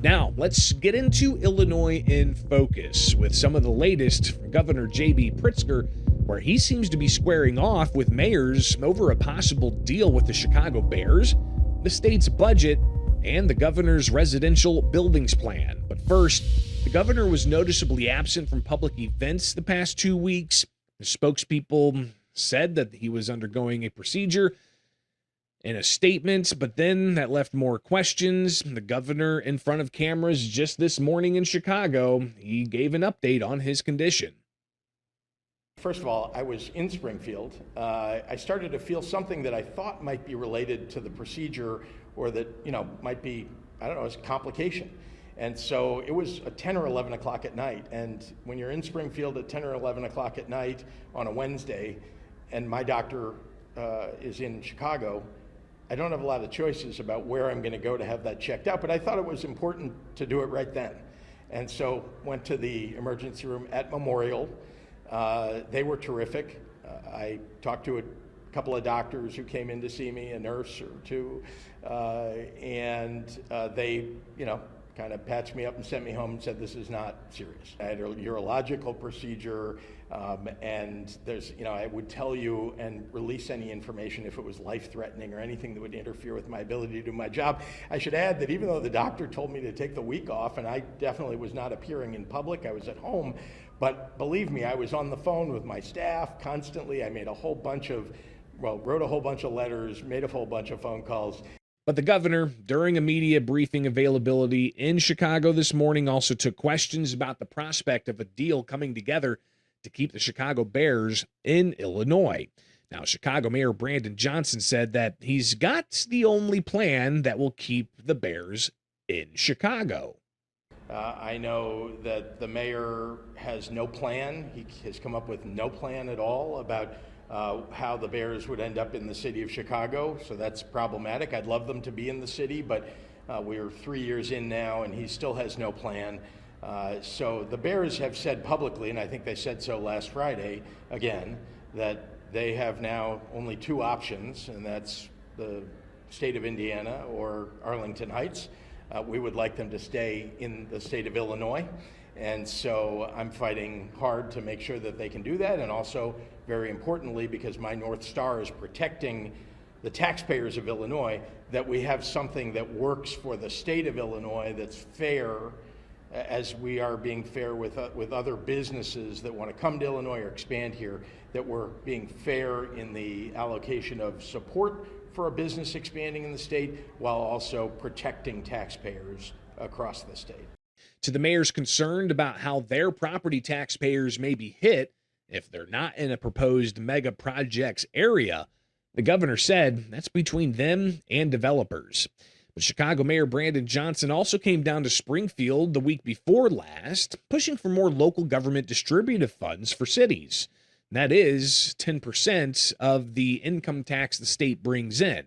Now, let's get into Illinois in focus with some of the latest from Governor J.B. Pritzker, where he seems to be squaring off with mayors over a possible deal with the Chicago Bears, the state's budget, and the governor's residential buildings plan. But first, the governor was noticeably absent from public events the past 2 weeks. The spokespeople said that he was undergoing a procedure in a statement, but then that left more questions. The governor, in front of cameras just this morning in Chicago, he gave an update on his condition. First of all, I was in Springfield. I started to feel something that I thought might be related to the procedure, or that, might be, as a complication. And so it was 10 or 11 o'clock at night. And when you're in Springfield at 10 or 11 o'clock at night on a Wednesday, and my doctor is in Chicago, I don't have a lot of choices about where I'm going to go to have that checked out, but I thought it was important to do it right then. And so went to the emergency room at Memorial. They were terrific. I talked to a couple of doctors who came in to see me, a nurse or two, and they, kind of patched me up and sent me home and said, this is not serious. I had a urological procedure, and there's, I would tell you and release any information if it was life-threatening or anything that would interfere with my ability to do my job. I should add that even though the doctor told me to take the week off, and I definitely was not appearing in public, I was at home, but believe me, I was on the phone with my staff constantly. I made a whole bunch of, wrote a whole bunch of letters, made a whole bunch of phone calls. But the governor, during a media briefing availability in Chicago this morning, also took questions about the prospect of a deal coming together to keep the Chicago Bears in Illinois. Now, Chicago Mayor Brandon Johnson said that he's got the only plan that will keep the Bears in Chicago. I know that the mayor has no plan. He has come up with no plan at all about how the Bears would end up in the city of Chicago, so that's problematic. I'd love them to be in the city, but we're 3 years in now, and he still has no plan. So the Bears have said publicly, and I think they said so last Friday again, that they have now only two options, and that's the state of Indiana or Arlington Heights. We would like them to stay in the state of Illinois. And so I'm fighting hard to make sure that they can do that, and also, very importantly, because my North Star is protecting the taxpayers of Illinois, that we have something that works for the state of Illinois that's fair, as we are being fair with other businesses that want to come to Illinois or expand here, that we're being fair in the allocation of support for a business expanding in the state, while also protecting taxpayers across the state. To the mayor's concerned about how their property taxpayers may be hit if they're not in a proposed mega projects area, the governor said that's between them and developers. But Chicago Mayor Brandon Johnson also came down to Springfield the week before last, pushing for more local government distributive funds for cities. That is 10% of the income tax the state brings in.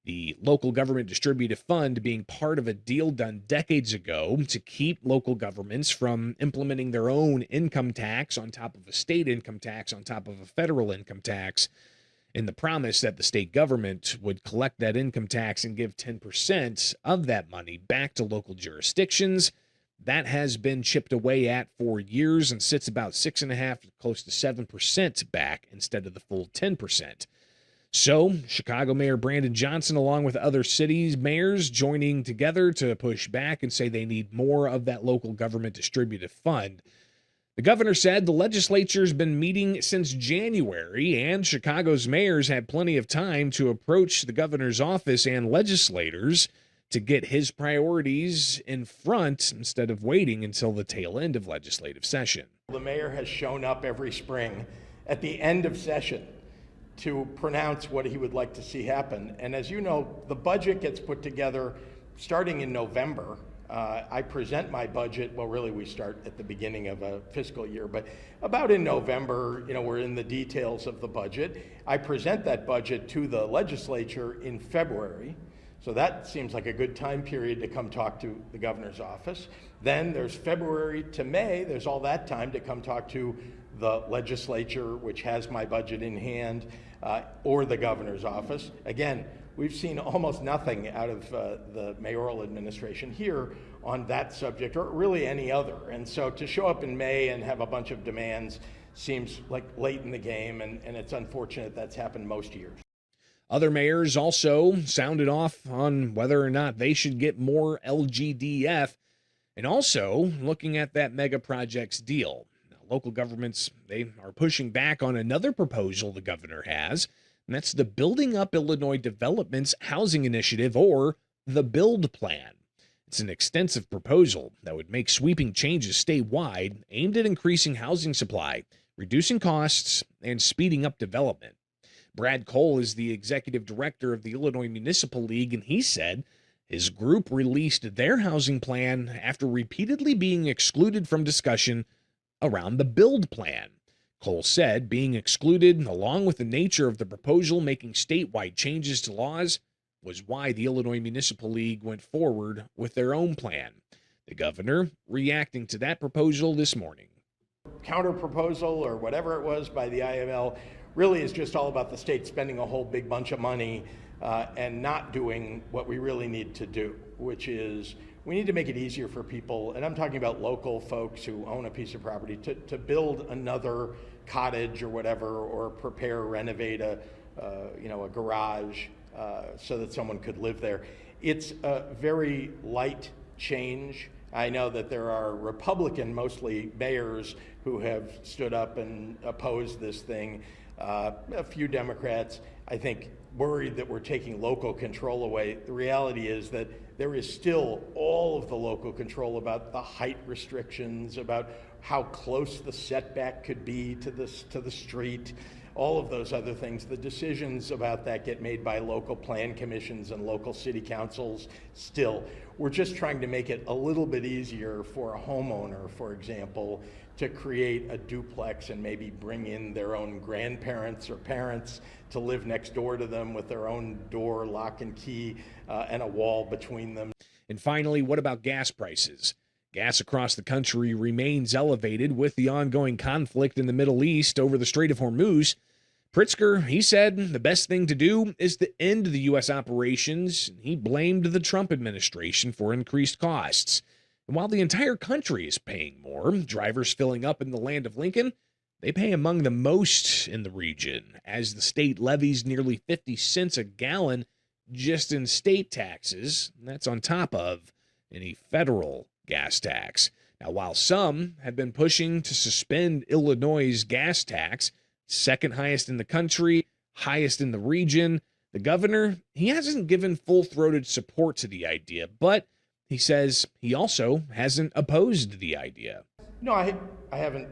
The local government distributive fund being part of a deal done decades ago to keep local governments from implementing their own income tax on top of a state income tax on top of a federal income tax, in the promise that the state government would collect that income tax and give 10% of that money back to local jurisdictions. That has been chipped away at for years and sits about 6.5% to close to 7% back instead of the full 10%. So, Chicago Mayor Brandon Johnson, along with other cities' mayors, joining together to push back and say they need more of that local government distributive fund. The governor said the legislature's been meeting since January, and Chicago's mayors had plenty of time to approach the governor's office and legislators to get his priorities in front instead of waiting until the tail end of legislative session. The mayor has shown up every spring at the end of session to pronounce what he would like to see happen. And as you know, the budget gets put together starting in November. I present my budget, well, really we start at the beginning of a fiscal year, but about in November, we're in the details of the budget. I present that budget to the legislature in February. So that seems like a good time period to come talk to the governor's office. Then there's February to May, there's all that time to come talk to the legislature, which has my budget in hand, or the governor's office. Again, We've seen almost nothing out of the mayoral administration here on that subject, or really any other. And so to show up in May and have a bunch of demands seems like late in the game, and it's unfortunate that's happened most years. Other mayors also sounded off on whether or not they should get more LGDF, and also looking at that mega projects deal. Now, local governments, they are pushing back on another proposal the governor has, and that's the Building Up Illinois Development's Housing Initiative, or the BUILD Plan. It's an extensive proposal that would make sweeping changes statewide aimed at increasing housing supply, reducing costs, and speeding up development. Brad Cole is the executive director of the Illinois Municipal League, and he said his group released their housing plan after repeatedly being excluded from discussion around the BUILD Plan. Cole said being excluded, along with the nature of the proposal making statewide changes to laws, was why the Illinois Municipal League went forward with their own plan. The governor reacting to that proposal this morning. Counter proposal, or whatever it was, by the IML really is just all about the state spending a whole big bunch of money and not doing what we really need to do, which is we need to make it easier for people, and I'm talking about local folks who own a piece of property, to build another cottage or whatever, or prepare, renovate a garage so that someone could live there. It's a very light change. I know that there are Republican, mostly mayors, who have stood up and opposed this thing. A few Democrats, I think, worried that we're taking local control away. The reality is that there is still all of the local control about the height restrictions, about how close the setback could be to the street, all of those other things. The decisions about that get made by local plan commissions and local city councils still. We're just trying to make it a little bit easier for a homeowner, for example, to create a duplex and maybe bring in their own grandparents or parents to live next door to them with their own door, lock and key, and a wall between them. And finally, what about gas prices? Gas across the country remains elevated with the ongoing conflict in the Middle East over the Strait of Hormuz. Pritzker, he said the best thing to do is to end the U.S. operations. He blamed the Trump administration for increased costs. And while the entire country is paying more, drivers filling up in the land of Lincoln, they pay among the most in the region, as the state levies nearly 50 cents a gallon just in state taxes. And that's on top of any federal gas tax. Now, while some have been pushing to suspend Illinois' gas tax, second highest in the country, highest in the region, the governor, he hasn't given full-throated support to the idea, but he says he also hasn't opposed the idea. No, I haven't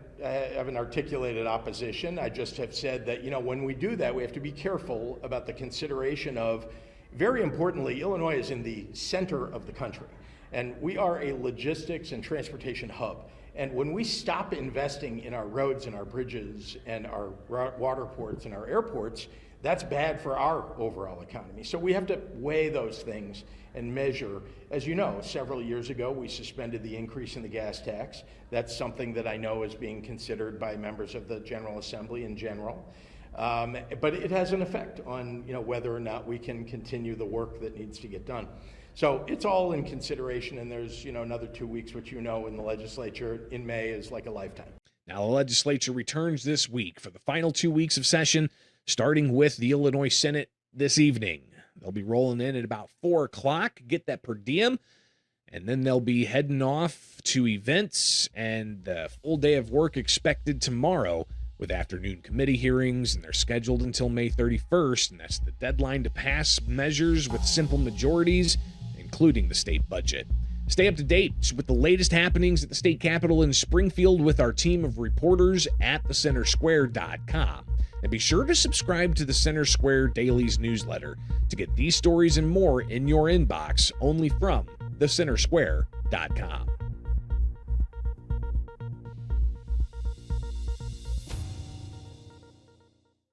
articulated opposition. I just have said that, when we do that, we have to be careful about the consideration of, very importantly, Illinois is in the center of the country, and we are a logistics and transportation hub. And when we stop investing in our roads and our bridges and our water ports and our airports, that's bad for our overall economy. So we have to weigh those things and measure. As you know, several years ago, we suspended the increase in the gas tax. That's something that I know is being considered by members of the General Assembly in general. But it has an effect on whether or not we can continue the work that needs to get done. So it's all in consideration, and there's another 2 weeks, which in the legislature in May is like a lifetime. Now, the legislature returns this week for the final 2 weeks of session, starting with the Illinois Senate this evening. They'll be rolling in at about 4 o'clock, get that per diem, and then they'll be heading off to events, and a full day of work expected tomorrow with afternoon committee hearings, and they're scheduled until May 31st, and that's the deadline to pass measures with simple majorities, including the state budget. Stay up to date with the latest happenings at the state capitol in Springfield with our team of reporters at thecentersquare.com. And be sure to subscribe to the Center Square Daily's newsletter to get these stories and more in your inbox only from thecentersquare.com.